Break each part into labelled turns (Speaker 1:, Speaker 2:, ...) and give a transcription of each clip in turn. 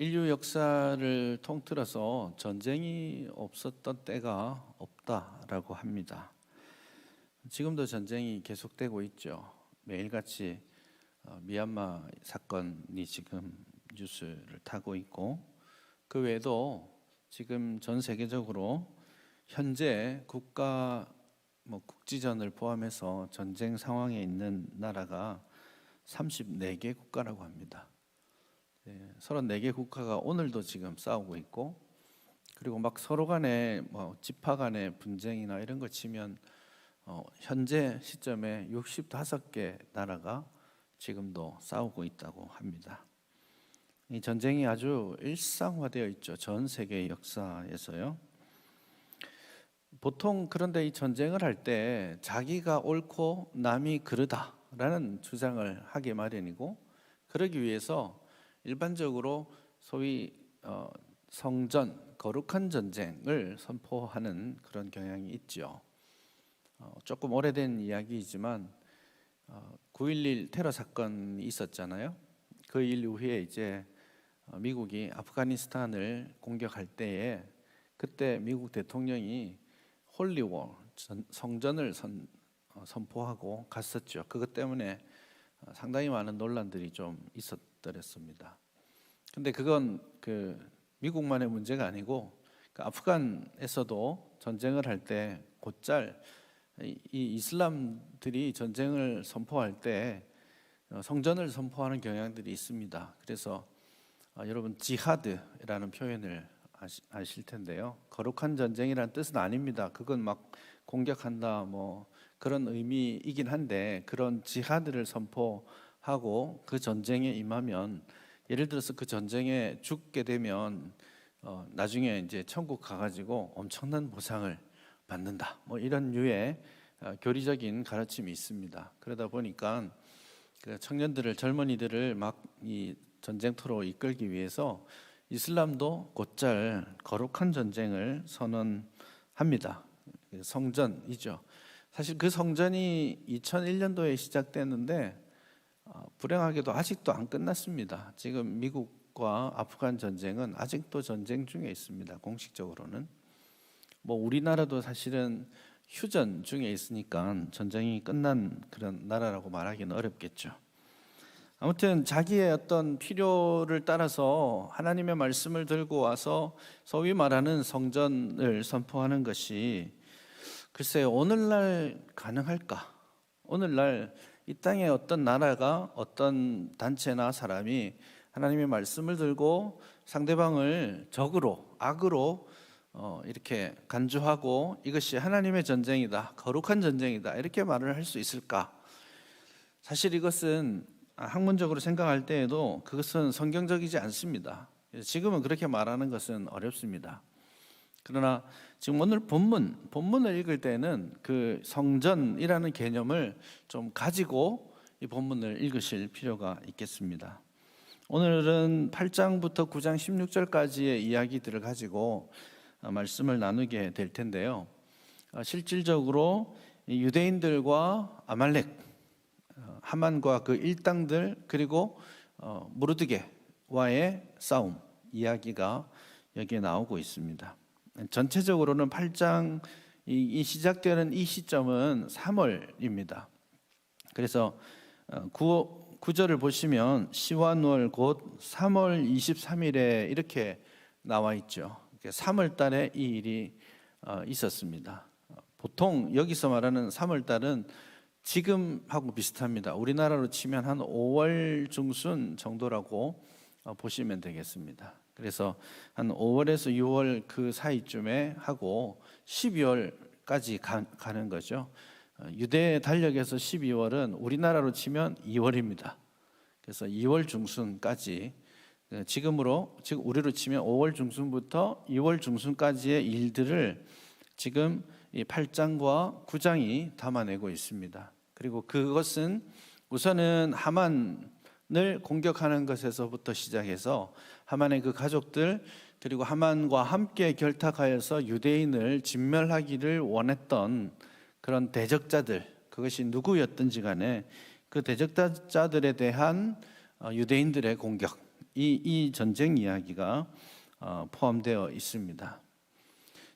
Speaker 1: 인류 역사를 통틀어서 전쟁이 없었던 때가 없다라고 합니다. 지금도 전쟁이 계속되고 있죠. 매일같이 미얀마 사건이 지금 뉴스를 타고 있고, 그 외에도 지금 전 세계적으로 현재 국지전을 포함해서 전쟁 상황에 있는 나라가 34개 국가라고 합니다. 34개 국가가 오늘도 지금 싸우고 있고, 그리고 막 서로 간에 지파 간의 분쟁이나 이런 거 치면 현재 시점에 65개 나라가 지금도 싸우고 있다고 합니다. 이 전쟁이 아주 일상화되어 있죠. 전 세계 역사에서요. 보통 그런데 이 전쟁을 할 때 자기가 옳고 남이 그르다라는 주장을 하기 마련이고, 그러기 위해서 일반적으로 소위 성전, 거룩한 전쟁을 선포하는 그런 경향이 있죠. 조금 오래된 이야기이지만 9.11 테러 사건이 있었잖아요. 그 일 이후에 이제 미국이 아프가니스탄을 공격할 때에 그때 미국 대통령이 홀리워, 성전을 선포하고 갔었죠. 그것 때문에 상당히 많은 논란들이 좀 있었더랬습니다. 근데 그건 미국만의 문제가 아니고 아프간에서도 전쟁을 할 때 곧잘 이 이슬람들이 전쟁을 선포할 때 성전을 선포하는 경향들이 있습니다. 그래서 여러분 지하드라는 표현을 아실 텐데요. 거룩한 전쟁이라는 뜻은 아닙니다. 그건 막 공격한다 그런 의미이긴 한데, 그런 지하드를 선포하고 그 전쟁에 임하면, 예를 들어서 그 전쟁에 죽게 되면 나중에 이제 천국 가가지고 엄청난 보상을 받는다, 이런 류의 교리적인 가르침이 있습니다. 그러다 보니까 그 청년들을, 젊은이들을 막 이 전쟁터로 이끌기 위해서 이슬람도 곧잘 거룩한 전쟁을 선언합니다. 성전이죠. 사실 그 성전이 2001년도에 시작됐는데 불행하게도 아직도 안 끝났습니다. 지금 미국과 아프간 전쟁은 아직도 전쟁 중에 있습니다. 공식적으로는 우리나라도 사실은 휴전 중에 있으니까 전쟁이 끝난 그런 나라라고 말하기는 어렵겠죠. 아무튼 자기의 어떤 필요를 따라서 하나님의 말씀을 들고 와서 소위 말하는 성전을 선포하는 것이, 글쎄요, 오늘날 가능할까? 오늘날 이 땅에 어떤 나라가, 어떤 단체나 사람이 하나님의 말씀을 들고 상대방을 적으로, 악으로 이렇게 간주하고 이것이 하나님의 전쟁이다, 거룩한 전쟁이다, 이렇게 말을 할 수 있을까? 사실 이것은 학문적으로 생각할 때에도 그것은 성경적이지 않습니다. 지금은 그렇게 말하는 것은 어렵습니다. 그러나 지금 오늘 본문을 읽을 때는 그 성전이라는 개념을 좀 가지고 이 본문을 읽으실 필요가 있겠습니다. 오늘은 8장부터 9장 16절까지의 이야기들을 가지고 말씀을 나누게 될 텐데요. 실질적으로 유대인들과 아말렉, 하만과 그 일당들, 그리고 무르드게와의 싸움 이야기가 여기에 나오고 있습니다. 전체적으로는 8장 이 시작되는 이 시점은 3월입니다. 그래서 9절을 보시면 시완월 곧 3월 23일에 이렇게 나와 있죠. 3월 달에 이 일이 있었습니다. 보통 여기서 말하는 3월 달은 지금하고 비슷합니다. 우리나라로 치면 한 5월 중순 정도라고 보시면 되겠습니다. 그래서 한 5월에서 6월 그 사이쯤에 하고 12월까지 가는 거죠. 유대 달력에서 12월은 우리나라로 치면 2월입니다. 그래서 2월 중순까지, 지금 우리로 치면 5월 중순부터 2월 중순까지의 일들을 지금 이 8장과 9장이 담아내고 있습니다. 그리고 그것은 우선은 하만을 공격하는 것에서부터 시작해서 하만의 그 가족들, 그리고 하만과 함께 결탁하여서 유대인을 진멸하기를 원했던 그런 대적자들, 그것이 누구였든지 간에 그 대적자들에 대한 유대인들의 공격, 이 전쟁 이야기가 포함되어 있습니다.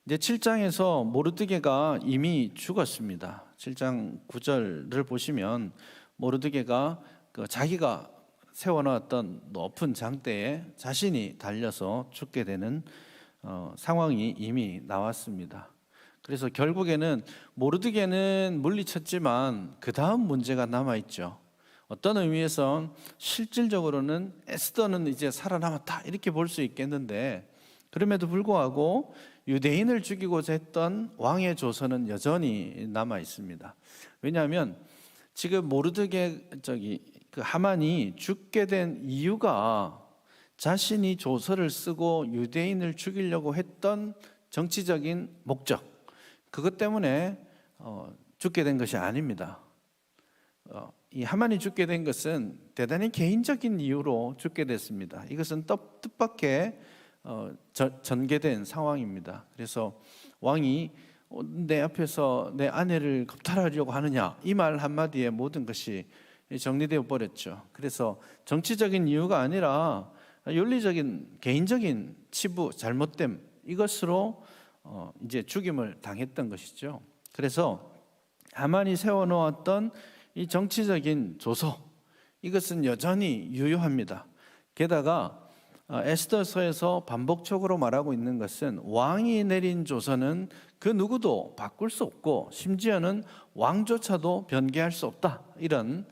Speaker 1: 이제 7장에서 모르드게가 이미 죽었습니다. 7장 9절을 보시면 모르드게가 자기가 세워놓았던 높은 장대에 자신이 달려서 죽게 되는 상황이 이미 나왔습니다. 그래서 결국에는 모르드게는 물리쳤지만 그 다음 문제가 남아있죠. 어떤 의미에선 실질적으로는 에스더는 이제 살아남았다 이렇게 볼 수 있겠는데, 그럼에도 불구하고 유대인을 죽이고자 했던 왕의 조서는 여전히 남아 있습니다. 왜냐하면 지금 모르드게 그 하만이 죽게 된 이유가 자신이 조서를 쓰고 유대인을 죽이려고 했던 정치적인 목적, 그것 때문에 죽게 된 것이 아닙니다. 이 하만이 죽게 된 것은 대단히 개인적인 이유로 죽게 됐습니다. 이것은 뜻밖의 전개된 상황입니다. 그래서 왕이 내 앞에서 내 아내를 겁탈하려고 하느냐, 이 말 한마디에 모든 것이 정리되어 버렸죠. 그래서 정치적인 이유가 아니라 윤리적인 개인적인 치부, 잘못됨, 이것으로 이제 죽임을 당했던 것이죠. 그래서 하만이 세워놓았던 이 정치적인 조서, 이것은 여전히 유효합니다. 게다가 에스더서에서 반복적으로 말하고 있는 것은 왕이 내린 조서는 그 누구도 바꿀 수 없고 심지어는 왕조차도 변개할 수 없다, 이런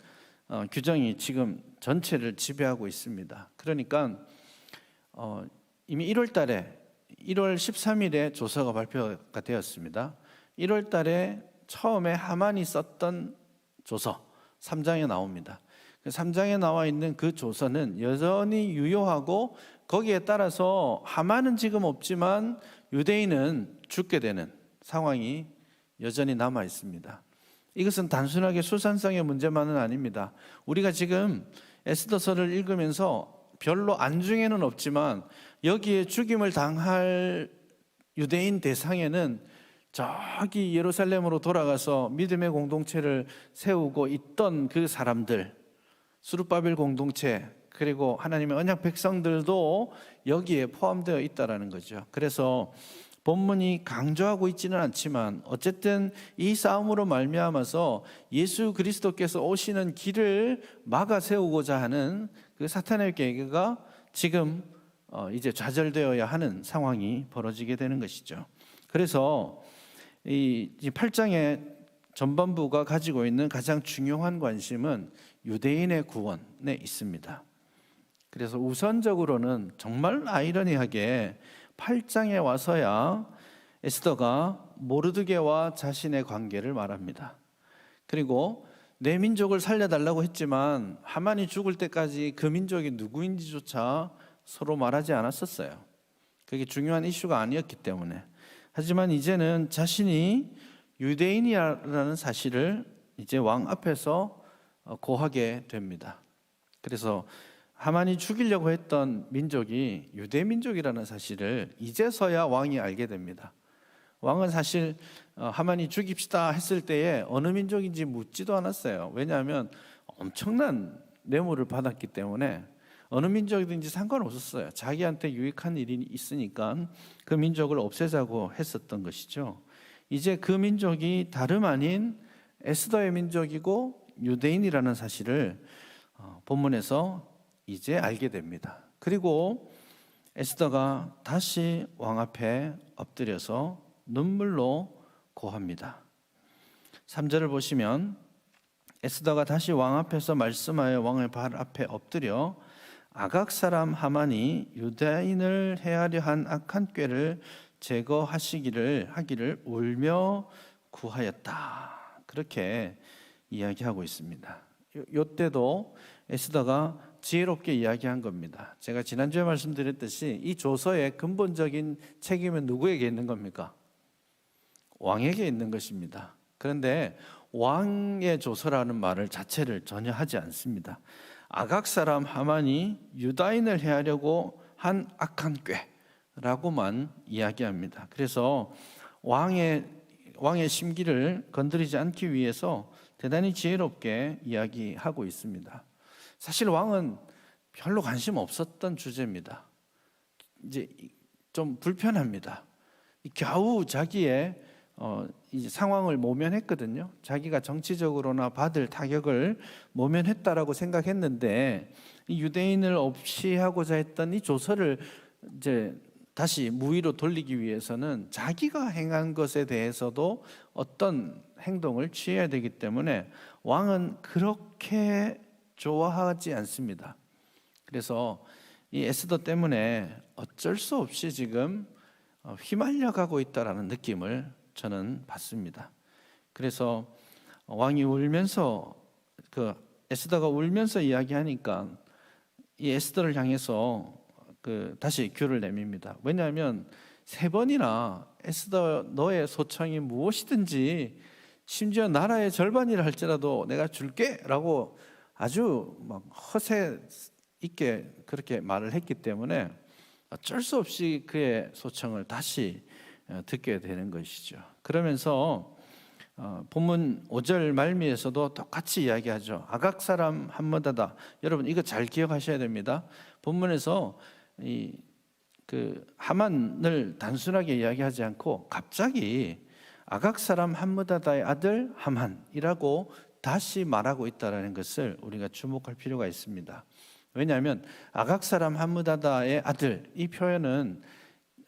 Speaker 1: 규정이 지금 전체를 지배하고 있습니다. 그러니까 이미 1월 13일에 조서가 발표가 되었습니다. 1월 달에 처음에 하만이 썼던 조서 3장에 나옵니다. 3장에 나와 있는 그 조서는 여전히 유효하고, 거기에 따라서 하만은 지금 없지만 유대인은 죽게 되는 상황이 여전히 남아 있습니다. 이것은 단순하게 수산성의 문제만은 아닙니다. 우리가 지금 에스더서를 읽으면서 별로 안중에는 없지만 여기에 죽임을 당할 유대인 대상에는 저기 예루살렘으로 돌아가서 믿음의 공동체를 세우고 있던 그 사람들, 스룹바벨 공동체, 그리고 하나님의 언약 백성들도 여기에 포함되어 있다라는 거죠. 그래서 본문이 강조하고 있지는 않지만 어쨌든 이 싸움으로 말미암아서 예수 그리스도께서 오시는 길을 막아 세우고자 하는 그 사탄의 계획가 지금 이제 좌절되어야 하는 상황이 벌어지게 되는 것이죠. 그래서 이 8장의 전반부가 가지고 있는 가장 중요한 관심은 유대인의 구원에 있습니다. 그래서 우선적으로는 정말 아이러니하게 8장에 와서야 에스더가 모르드게와 자신의 관계를 말합니다. 그리고 내 민족을 살려달라고 했지만 하만이 죽을 때까지 그 민족이 누구인지조차 서로 말하지 않았었어요. 그게 중요한 이슈가 아니었기 때문에. 하지만 이제는 자신이 유대인이라는 사실을 이제 왕 앞에서 고하게 됩니다. 그래서 하만이 죽이려고 했던 민족이 유대 민족이라는 사실을 이제서야 왕이 알게 됩니다. 왕은 사실 하만이 죽입시다 했을 때에 어느 민족인지 묻지도 않았어요. 왜냐하면 엄청난 뇌물을 받았기 때문에 어느 민족이든지 상관없었어요. 자기한테 유익한 일이 있으니까 그 민족을 없애자고 했었던 것이죠. 이제 그 민족이 다름 아닌 에스더의 민족이고 유대인이라는 사실을 본문에서 이제 알게 됩니다. 그리고 에스더가 다시 왕 앞에 엎드려서 눈물로 고합니다. 3절을 보시면 에스더가 다시 왕 앞에서 말씀하여 왕의 발 앞에 엎드려 아각 사람 하만이 유대인을 해하려 한 악한 꾀를 하기를 울며 구하였다. 그렇게 이야기하고 있습니다. 이때도 에스더가 지혜롭게 이야기한 겁니다. 제가 지난주에 말씀드렸듯이 이 조서의 근본적인 책임은 누구에게 있는 겁니까? 왕에게 있는 것입니다. 그런데 왕의 조서라는 말을 자체를 전혀 하지 않습니다. 아각 사람 하만이 유다인을 해하려고 한 악한 꾀라고만 이야기합니다. 그래서 왕의 심기를 건드리지 않기 위해서 대단히 지혜롭게 이야기하고 있습니다. 사실 왕은 별로 관심 없었던 주제입니다. 이제 좀 불편합니다. 겨우 자기의 이 상황을 모면했거든요. 자기가 정치적으로나 받을 타격을 모면했다라고 생각했는데 이 유대인을 없이하고자 했던 이 조서를 이제 다시 무위로 돌리기 위해서는 자기가 행한 것에 대해서도 어떤 행동을 취해야 되기 때문에 왕은 그렇게 좋아하지 않습니다. 그래서 이 에스더 때문에 어쩔 수 없이 지금 휘말려 가고 있다라는 느낌을 저는 받습니다. 그래서 왕이 울면서 에스더가 울면서 이야기하니까 이 에스더를 향해서 다시 귤을 내밉니다. 왜냐하면 3번이나 에스더 너의 소청이 무엇이든지 심지어 나라의 절반이라 할지라도 내가 줄게라고 아주 막 허세 있게 그렇게 말을 했기 때문에 어쩔 수 없이 그의 소청을 다시 듣게 되는 것이죠. 그러면서 본문 5절 말미에서도 똑같이 이야기하죠. 아각 사람 함므다다. 여러분 이거 잘 기억하셔야 됩니다. 본문에서 하만을 단순하게 이야기하지 않고 갑자기 아각 사람 함므다다의 아들 하만이라고 다시 말하고 있다는 것을 우리가 주목할 필요가 있습니다. 왜냐하면 아각 사람 함므다다의 아들, 이 표현은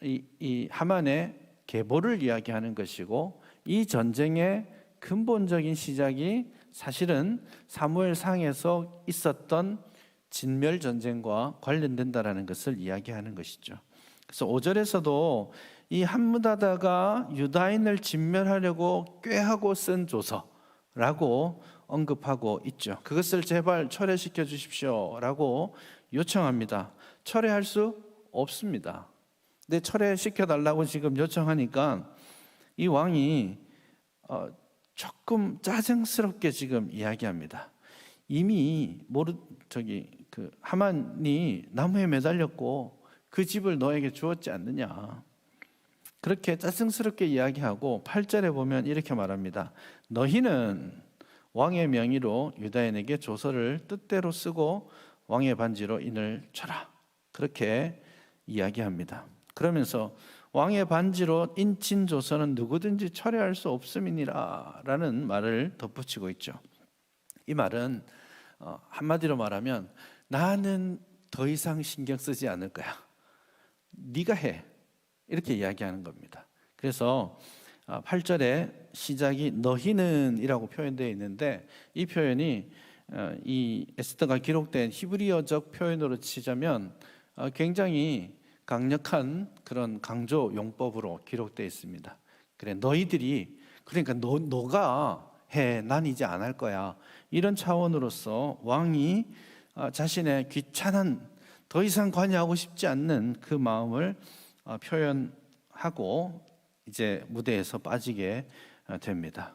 Speaker 1: 이 하만의 계보를 이야기하는 것이고 이 전쟁의 근본적인 시작이 사실은 사무엘상에서 있었던 진멸 전쟁과 관련된다라는 것을 이야기하는 것이죠. 그래서 5절에서도 이 함므다다가 유다인을 진멸하려고 꾀하고 쓴 조서라고 언급하고 있죠. 그것을 제발 철회시켜 주십시오라고 요청합니다. 철회할 수 없습니다. 근데 철회시켜 달라고 지금 요청하니까 이 왕이 조금 짜증스럽게 지금 이야기합니다. 이미 하만이 나무에 매달렸고 그 집을 너에게 주었지 않느냐. 그렇게 짜증스럽게 이야기하고 8절에 보면 이렇게 말합니다. 너희는 왕의 명의로 유다인에게 조서를 뜻대로 쓰고 왕의 반지로 인을 쳐라. 그렇게 이야기합니다. 그러면서 왕의 반지로 인친 조서는 누구든지 철회할 수 없음이니라 라는 말을 덧붙이고 있죠. 이 말은 한마디로 말하면 나는 더 이상 신경 쓰지 않을 거야. 네가 해. 이렇게 이야기하는 겁니다. 그래서 8절에 시작이 너희는 이라고 표현되어 있는데 이 표현이 이 에스더가 기록된 히브리어적 표현으로 치자면 굉장히 강력한 그런 강조 용법으로 기록되어 있습니다. 그래 너희들이 그러니까 너가 해. 난 이제 안 할 거야. 이런 차원으로서 왕이 자신의 귀찮은 더 이상 관여하고 싶지 않는 그 마음을 표현하고 이제 무대에서 빠지게 됩니다.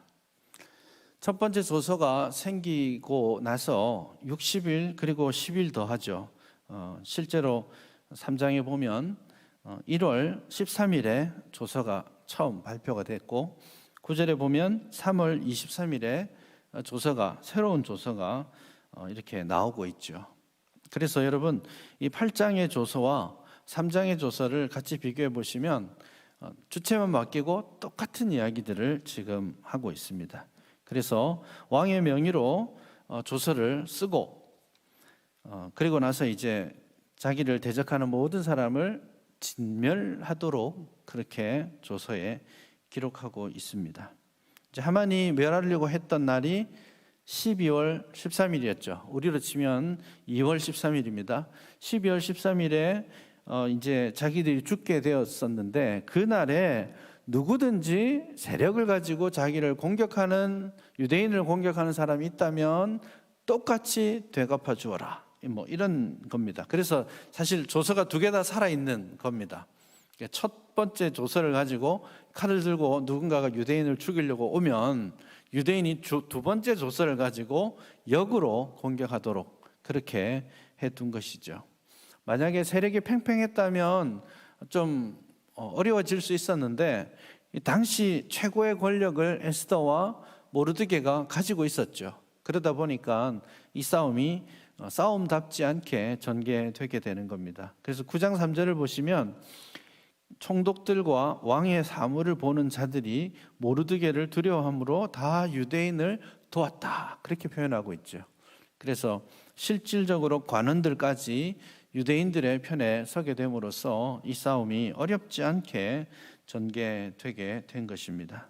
Speaker 1: 첫 번째 조서가 생기고 나서 60일 그리고 10일 더 하죠. 실제로 3장에 보면 1월 13일에 조서가 처음 발표가 됐고 9절에 보면 3월 23일에 새로운 조서가 이렇게 나오고 있죠. 그래서 여러분 이 8장의 조서와 3장의 조서를 같이 비교해 보시면 주체만 맡기고 똑같은 이야기들을 지금 하고 있습니다. 그래서 왕의 명의로 조서를 쓰고 그리고 나서 이제 자기를 대적하는 모든 사람을 진멸하도록 그렇게 조서에 기록하고 있습니다. 이제 하만이 멸하려고 했던 날이 12월 13일이었죠. 우리로 치면 2월 13일입니다. 12월 13일에 이제 자기들이 죽게 되었었는데 그날에 누구든지 세력을 가지고 자기를 공격하는 유대인을 공격하는 사람이 있다면 똑같이 되갚아 주어라. 뭐 이런 겁니다. 그래서 사실 조서가 2개 다 살아있는 겁니다. 첫 번째 조서를 가지고 칼을 들고 누군가가 유대인을 죽이려고 오면 유대인이 2번째 조서를 가지고 역으로 공격하도록 그렇게 해둔 것이죠. 만약에 세력이 팽팽했다면 좀 어려워질 수 있었는데 당시 최고의 권력을 에스더와 모르드게가 가지고 있었죠. 그러다 보니까 이 싸움이 싸움답지 않게 전개되게 되는 겁니다. 그래서 9장 3절을 보시면 총독들과 왕의 사물을 보는 자들이 모르드게를 두려워함으로 다 유대인을 도왔다, 그렇게 표현하고 있죠. 그래서 실질적으로 관원들까지 유대인들의 편에 서게 됨으로써 이 싸움이 어렵지 않게 전개되게 된 것입니다.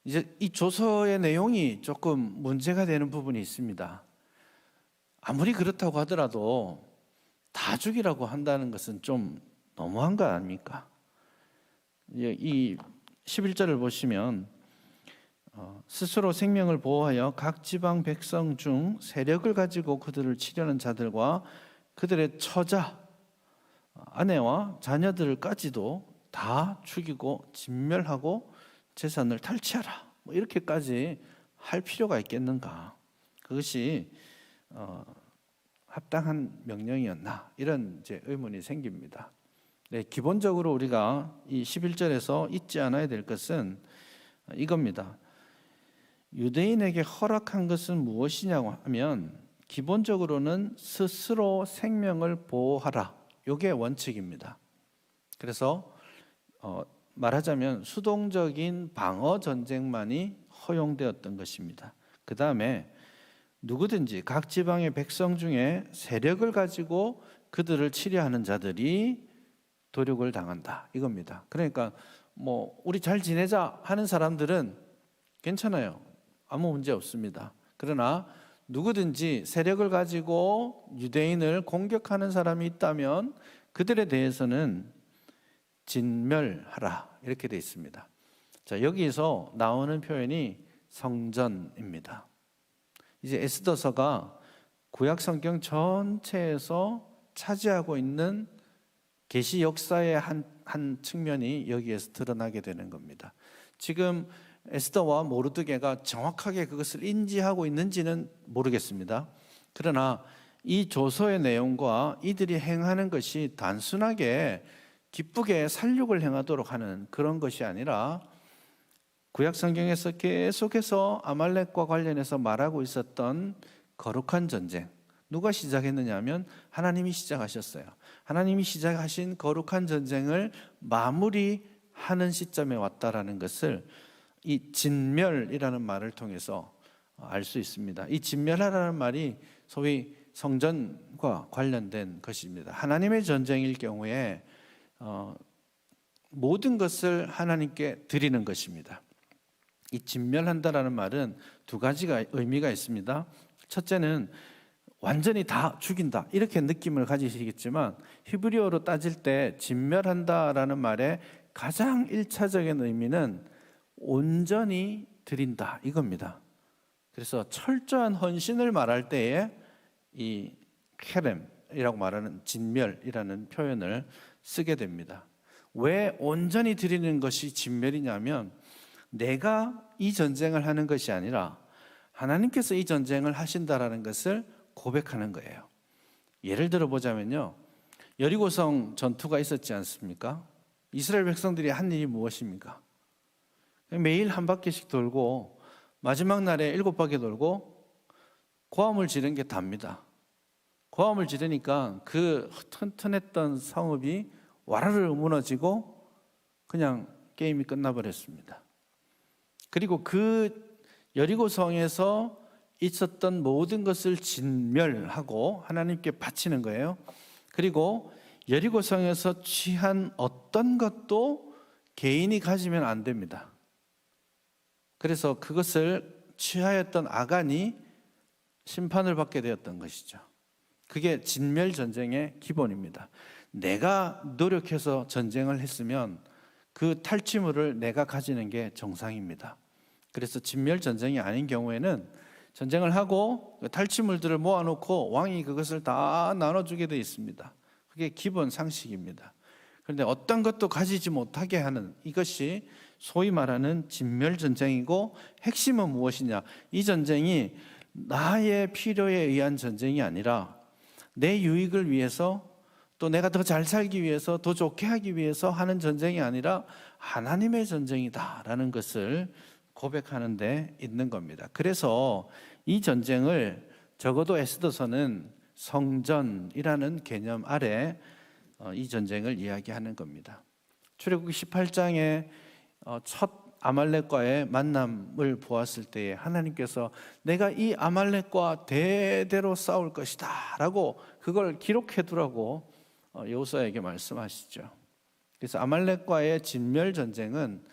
Speaker 1: 이제 이 조서의 내용이 조금 문제가 되는 부분이 있습니다. 아무리 그렇다고 하더라도 다 죽이라고 한다는 것은 좀 너무한 거 아닙니까? 이 11절을 보시면 스스로 생명을 보호하여 각 지방 백성 중 세력을 가지고 그들을 치려는 자들과 그들의 처자, 아내와 자녀들까지도 다 죽이고 진멸하고 재산을 탈취하라, 뭐 이렇게까지 할 필요가 있겠는가? 그것이 합당한 명령이었나? 이런 이제 의문이 생깁니다. 네, 기본적으로 우리가 이 11절에서 잊지 않아야 될 것은 이겁니다. 유대인에게 허락한 것은 무엇이냐고 하면 기본적으로는 스스로 생명을 보호하라, 이게 원칙입니다. 그래서 말하자면 수동적인 방어 전쟁만이 허용되었던 것입니다. 그 다음에 누구든지 각 지방의 백성 중에 세력을 가지고 그들을 치려하는 자들이 도륙을 당한다, 이겁니다. 그러니까 뭐 우리 잘 지내자 하는 사람들은 괜찮아요. 아무 문제 없습니다. 그러나 누구든지 세력을 가지고 유대인을 공격하는 사람이 있다면 그들에 대해서는 진멸하라, 이렇게 되어 있습니다. 자, 여기서 나오는 표현이 성전입니다. 이제 에스더서가 구약 성경 전체에서 차지하고 있는 계시 역사의 한 측면이 여기에서 드러나게 되는 겁니다. 지금 에스더와 모르드게가 정확하게 그것을 인지하고 있는지는 모르겠습니다. 그러나 이 조서의 내용과 이들이 행하는 것이 단순하게 기쁘게 살육을 행하도록 하는 그런 것이 아니라 구약 성경에서 계속해서 아말렉과 관련해서 말하고 있었던 거룩한 전쟁, 누가 시작했느냐 하면 하나님이 시작하셨어요. 하나님이 시작하신 거룩한 전쟁을 마무리하는 시점에 왔다라는 것을 이 진멸이라는 말을 통해서 알 수 있습니다. 이 진멸하라는 말이 소위 성전과 관련된 것입니다. 하나님의 전쟁일 경우에 모든 것을 하나님께 드리는 것입니다. 이 진멸한다라는 말은 두 가지가 의미가 있습니다. 첫째는 완전히 다 죽인다, 이렇게 느낌을 가지시겠지만 히브리어로 따질 때 진멸한다라는 말의 가장 1차적인 의미는 온전히 드린다, 이겁니다. 그래서 철저한 헌신을 말할 때에 이 케렘이라고 말하는 진멸이라는 표현을 쓰게 됩니다. 왜 온전히 드리는 것이 진멸이냐면 내가 이 전쟁을 하는 것이 아니라 하나님께서 이 전쟁을 하신다라는 것을 고백하는 거예요. 예를 들어 보자면요, 여리고성 전투가 있었지 않습니까? 이스라엘 백성들이 한 일이 무엇입니까? 매일 한 바퀴씩 돌고 마지막 날에 7바퀴 돌고 고함을 지른 게 답니다. 고함을 지르니까 그 튼튼했던 성읍이 와르르 무너지고 그냥 게임이 끝나버렸습니다. 그리고 그 여리고성에서 있었던 모든 것을 진멸하고 하나님께 바치는 거예요. 그리고 여리고성에서 취한 어떤 것도 개인이 가지면 안 됩니다. 그래서 그것을 취하였던 아간이 심판을 받게 되었던 것이죠. 그게 진멸 전쟁의 기본입니다. 내가 노력해서 전쟁을 했으면 그 탈취물을 내가 가지는 게 정상입니다. 그래서 진멸 전쟁이 아닌 경우에는 전쟁을 하고 탈취물들을 모아놓고 왕이 그것을 다 나눠주게 되어 있습니다. 그게 기본 상식입니다. 그런데 어떤 것도 가지지 못하게 하는 이것이 소위 말하는 진멸 전쟁이고, 핵심은 무엇이냐? 이 전쟁이 나의 필요에 의한 전쟁이 아니라 내 유익을 위해서, 또 내가 더 잘 살기 위해서, 더 좋게 하기 위해서 하는 전쟁이 아니라 하나님의 전쟁이다라는 것을 고백하는 데 있는 겁니다. 그래서 이 전쟁을 적어도 에스더서는 성전이라는 개념 아래 이 전쟁을 이야기하는 겁니다. 출애굽기 18장에 첫 아말렉과의 만남을 보았을 때에 하나님께서 내가 이 아말렉과 대대로 싸울 것이다 라고 그걸 기록해 두라고 여호수아에게 말씀하시죠. 그래서 아말렉과의 진멸 전쟁은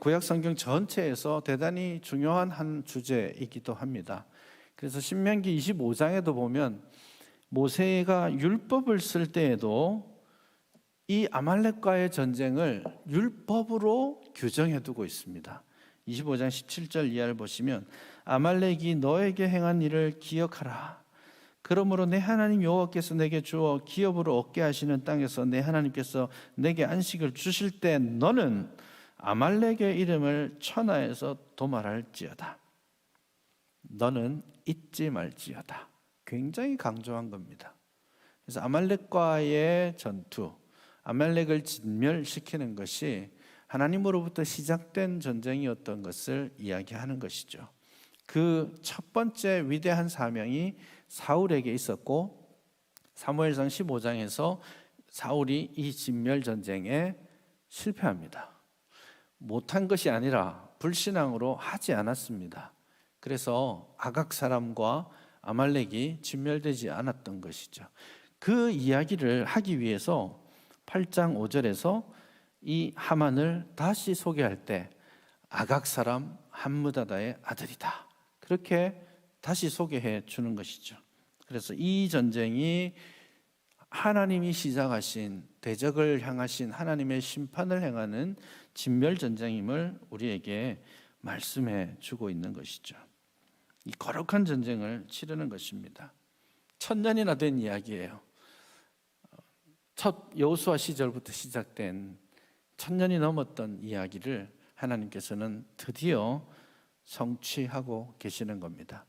Speaker 1: 구약 성경 전체에서 대단히 중요한 한 주제이기도 합니다. 그래서 신명기 25장에도 보면 모세가 율법을 쓸 때에도 이 아말렉과의 전쟁을 율법으로 규정해 두고 있습니다. 25장 17절 이하를 보시면 아말렉이 너에게 행한 일을 기억하라. 그러므로 내 하나님 여호와께서 내게 주어 기업으로 얻게 하시는 땅에서 내 하나님께서 내게 안식을 주실 때 너는 아말렉의 이름을 천하에서 도말할지어다. 너는 잊지 말지어다. 굉장히 강조한 겁니다. 그래서 아말렉과의 전투, 아말렉을 진멸시키는 것이 하나님으로부터 시작된 전쟁이었던 것을 이야기하는 것이죠. 그 첫 번째 위대한 사명이 사울에게 있었고 사무엘상 15장에서 사울이 이 진멸 전쟁에 실패합니다. 못한 것이 아니라 불신앙으로 하지 않았습니다. 그래서 아각 사람과 아말렉이 진멸되지 않았던 것이죠. 그 이야기를 하기 위해서 8장 5절에서 이 하만을 다시 소개할 때 아각 사람 함므다다의 아들이다. 그렇게 다시 소개해 주는 것이죠. 그래서 이 전쟁이 하나님이 시작하신 대적을 향하신 하나님의 심판을 행하는 진멸 전쟁임을 우리에게 말씀해 주고 있는 것이죠. 이 거룩한 전쟁을 치르는 것입니다. 1000년이나 된 이야기예요. 첫 여호수아 시절부터 시작된 1000년이 넘었던 이야기를 하나님께서는 드디어 성취하고 계시는 겁니다.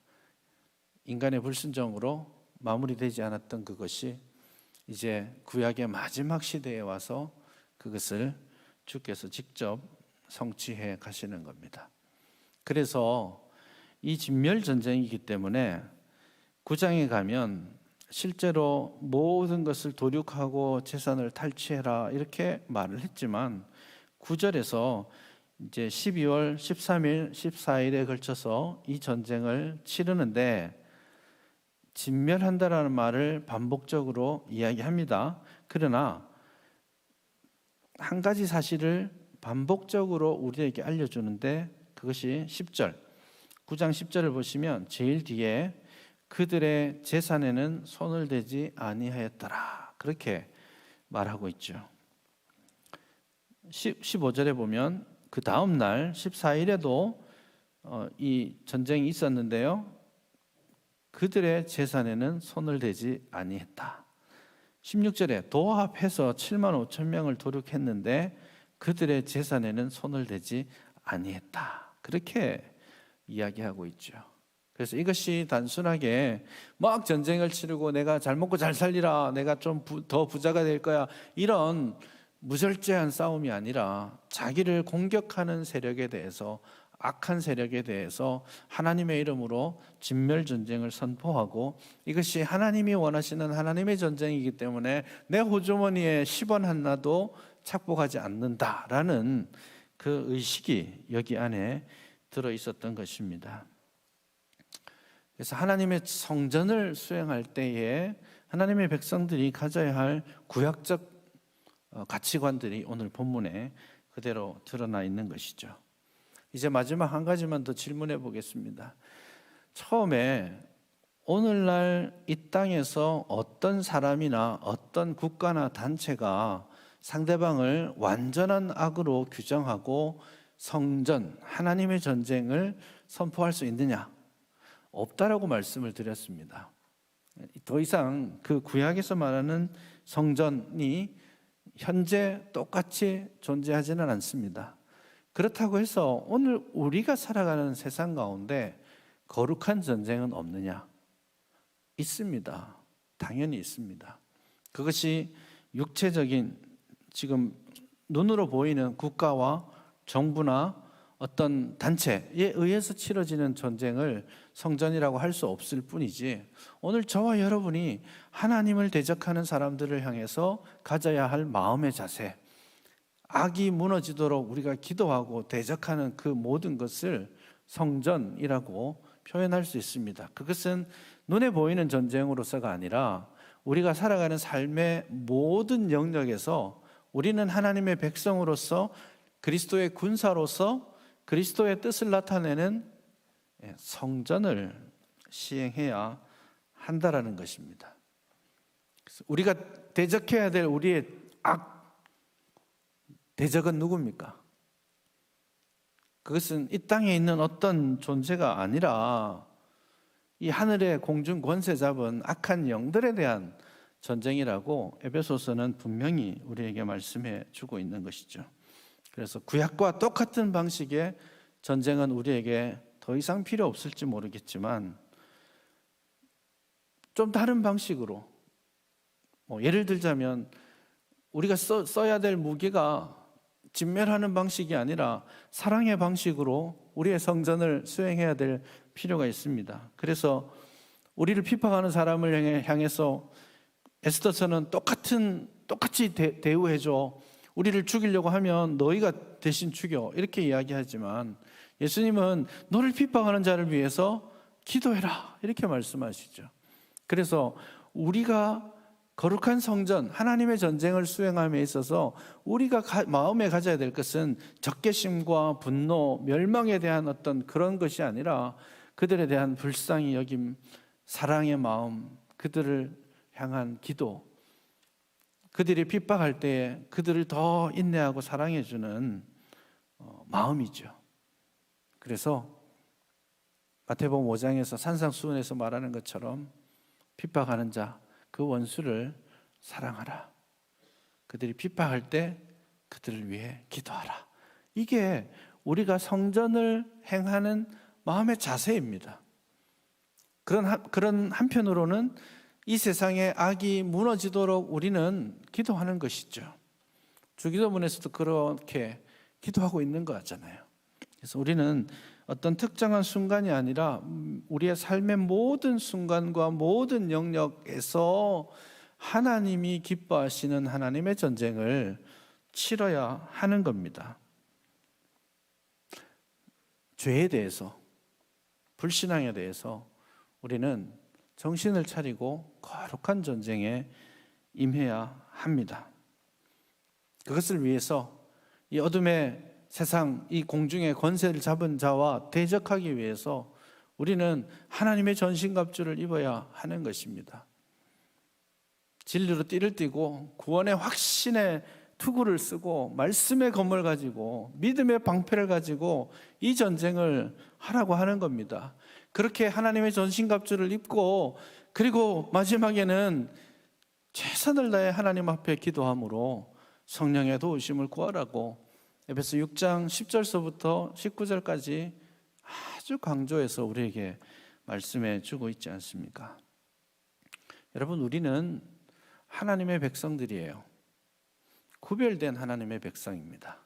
Speaker 1: 인간의 불순종으로 마무리되지 않았던 그것이 이제 구약의 마지막 시대에 와서 그것을 주께서 직접 성취해 가시는 겁니다. 그래서 이 진멸 전쟁이기 때문에 9장에 가면 실제로 모든 것을 도륙하고 재산을 탈취해라 이렇게 말을 했지만 9절에서 이제 12월 13일, 14일에 걸쳐서 이 전쟁을 치르는데 진멸한다라는 말을 반복적으로 이야기합니다. 그러나 한 가지 사실을 반복적으로 우리에게 알려주는데 그것이 10절, 9장 10절을 보시면 제일 뒤에 그들의 재산에는 손을 대지 아니하였더라 그렇게 말하고 있죠. 15절에 보면 그 다음 날 14일에도 이 전쟁이 있었는데요. 그들의 재산에는 손을 대지 아니했다. 16절에 도합해서 7만 5천 명을 도륙했는데 그들의 재산에는 손을 대지 아니했다. 그렇게 이야기하고 있죠. 그래서 이것이 단순하게 막 전쟁을 치르고 내가 잘 먹고 잘 살리라, 내가 좀 더 부자가 될 거야, 이런 무절제한 싸움이 아니라 자기를 공격하는 세력에 대해서, 악한 세력에 대해서 하나님의 이름으로 진멸 전쟁을 선포하고 이것이 하나님이 원하시는 하나님의 전쟁이기 때문에 내 호주머니에 10원 하나도 착복하지 않는다라는 그 의식이 여기 안에 들어 있었던 것입니다. 그래서 하나님의 성전을 수행할 때에 하나님의 백성들이 가져야 할 구약적 가치관들이 오늘 본문에 그대로 드러나 있는 것이죠. 이제 마지막 한 가지만 더 질문해 보겠습니다. 처음에 오늘날 이 땅에서 어떤 사람이나 어떤 국가나 단체가 상대방을 완전한 악으로 규정하고 성전, 하나님의 전쟁을 선포할 수 있느냐? 없다라고 말씀을 드렸습니다. 더 이상 그 구약에서 말하는 성전이 현재 똑같이 존재하지는 않습니다. 그렇다고 해서 오늘 우리가 살아가는 세상 가운데 거룩한 전쟁은 없느냐? 있습니다. 당연히 있습니다. 그것이 육체적인 지금 눈으로 보이는 국가와 정부나 어떤 단체에 의해서 치러지는 전쟁을 성전이라고 할 수 없을 뿐이지, 오늘 저와 여러분이 하나님을 대적하는 사람들을 향해서 가져야 할 마음의 자세, 악이 무너지도록 우리가 기도하고 대적하는 그 모든 것을 성전이라고 표현할 수 있습니다. 그것은 눈에 보이는 전쟁으로서가 아니라 우리가 살아가는 삶의 모든 영역에서 우리는 하나님의 백성으로서, 그리스도의 군사로서 그리스도의 뜻을 나타내는 성전을 시행해야 한다라는 것입니다. 그래서 우리가 대적해야 될 우리의 대적은 누굽니까? 그것은 이 땅에 있는 어떤 존재가 아니라 이 하늘의 공중 권세 잡은 악한 영들에 대한 전쟁이라고 에베소서는 분명히 우리에게 말씀해 주고 있는 것이죠. 그래서 구약과 똑같은 방식의 전쟁은 우리에게 더 이상 필요 없을지 모르겠지만, 좀 다른 방식으로, 예를 들자면 우리가 써야 될 무기가 진멸하는 방식이 아니라 사랑의 방식으로 우리의 성전을 수행해야 될 필요가 있습니다. 그래서 우리를 피박하는 사람을 향해서 에스더서는 똑같이 대우해줘, 우리를 죽이려고 하면 너희가 대신 죽여, 이렇게 이야기하지만 예수님은 너를 핍박하는 자를 위해서 기도해라, 이렇게 말씀하시죠. 그래서 우리가 거룩한 성전, 하나님의 전쟁을 수행함에 있어서 우리가 마음에 가져야 될 것은 적개심과 분노, 멸망에 대한 어떤 그런 것이 아니라 그들에 대한 불쌍히 여김, 사랑의 마음, 그들을 향한 기도, 그들이 핍박할 때에 그들을 더 인내하고 사랑해주는 마음이죠. 그래서 마태복음 5장에서 산상수훈에서 말하는 것처럼 핍박하는 자, 그 원수를 사랑하라. 그들이 핍박할 때 그들을 위해 기도하라. 이게 우리가 성전을 행하는 마음의 자세입니다. 그런 한편으로는 이 세상의 악이 무너지도록 우리는 기도하는 것이죠. 주기도문에서도 그렇게 기도하고 있는 거 같잖아요. 그래서 우리는 어떤 특정한 순간이 아니라 우리의 삶의 모든 순간과 모든 영역에서 하나님이 기뻐하시는 하나님의 전쟁을 치러야 하는 겁니다. 죄에 대해서, 불신앙에 대해서 우리는 정신을 차리고 거룩한 전쟁에 임해야 합니다. 그것을 위해서 이 어둠의 세상, 이 공중의 권세를 잡은 자와 대적하기 위해서 우리는 하나님의 전신갑주를 입어야 하는 것입니다. 진리로 띠를 띠고 구원의 확신의 투구를 쓰고 말씀의 검을 가지고 믿음의 방패를 가지고 이 전쟁을 하라고 하는 겁니다. 그렇게 하나님의 전신갑주를 입고, 그리고 마지막에는 최선을 다해 하나님 앞에 기도함으로 성령의 도우심을 구하라고 에베소 6장 10절서부터 19절까지 아주 강조해서 우리에게 말씀해 주고 있지 않습니까? 여러분, 우리는 하나님의 백성들이에요. 구별된 하나님의 백성입니다.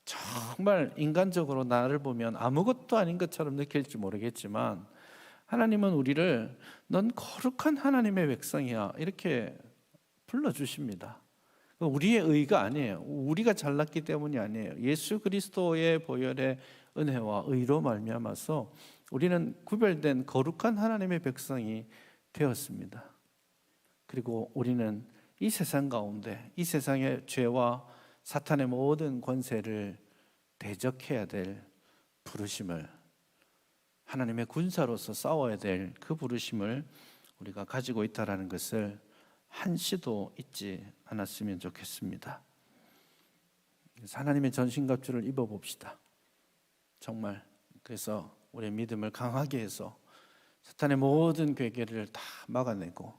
Speaker 1: 정말 인간적으로 나를 보면 아무것도 아닌 것처럼 느낄지 모르겠지만 하나님은 우리를 넌 거룩한 하나님의 백성이야, 이렇게 불러주십니다. 우리의 의가 아니에요. 우리가 잘났기 때문이 아니에요. 예수 그리스도의 보혈의 은혜와 의로 말미암아서 우리는 구별된 거룩한 하나님의 백성이 되었습니다. 그리고 우리는 이 세상 가운데 이 세상의 죄와 사탄의 모든 권세를 대적해야 될 부르심을, 하나님의 군사로서 싸워야 될 그 부르심을 우리가 가지고 있다는 것을 한시도 잊지 않았으면 좋겠습니다. 그래서 하나님의 전신갑주를 입어봅시다. 정말 그래서 우리의 믿음을 강하게 해서 사탄의 모든 괴계를 다 막아내고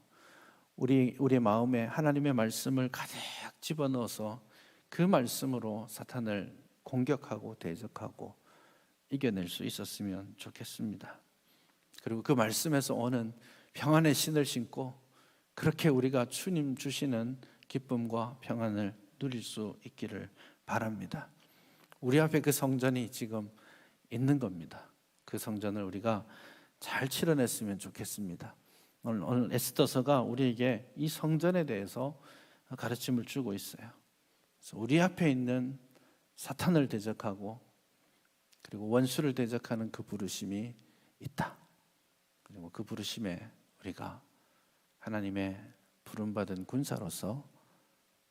Speaker 1: 우리의 마음에 하나님의 말씀을 가득 집어넣어서 그 말씀으로 사탄을 공격하고 대적하고 이겨낼 수 있었으면 좋겠습니다. 그리고 그 말씀에서 오는 평안의 신을 신고 그렇게 우리가 주님 주시는 기쁨과 평안을 누릴 수 있기를 바랍니다. 우리 앞에 그 성전이 지금 있는 겁니다. 그 성전을 우리가 잘 치러냈으면 좋겠습니다. 오늘 에스더서가 우리에게 이 성전에 대해서 가르침을 주고 있어요. 그래서 우리 앞에 있는 사탄을 대적하고 그리고 원수를 대적하는 그 부르심이 있다. 그리고 그 부르심에 우리가 하나님의 부름받은 군사로서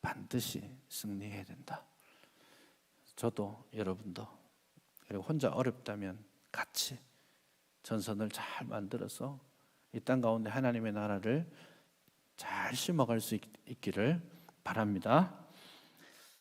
Speaker 1: 반드시 승리해야 된다. 저도 여러분도 그리고 혼자 어렵다면 같이 전선을 잘 만들어서 이 땅 가운데 하나님의 나라를 잘 심어갈 수 있기를 바랍니다.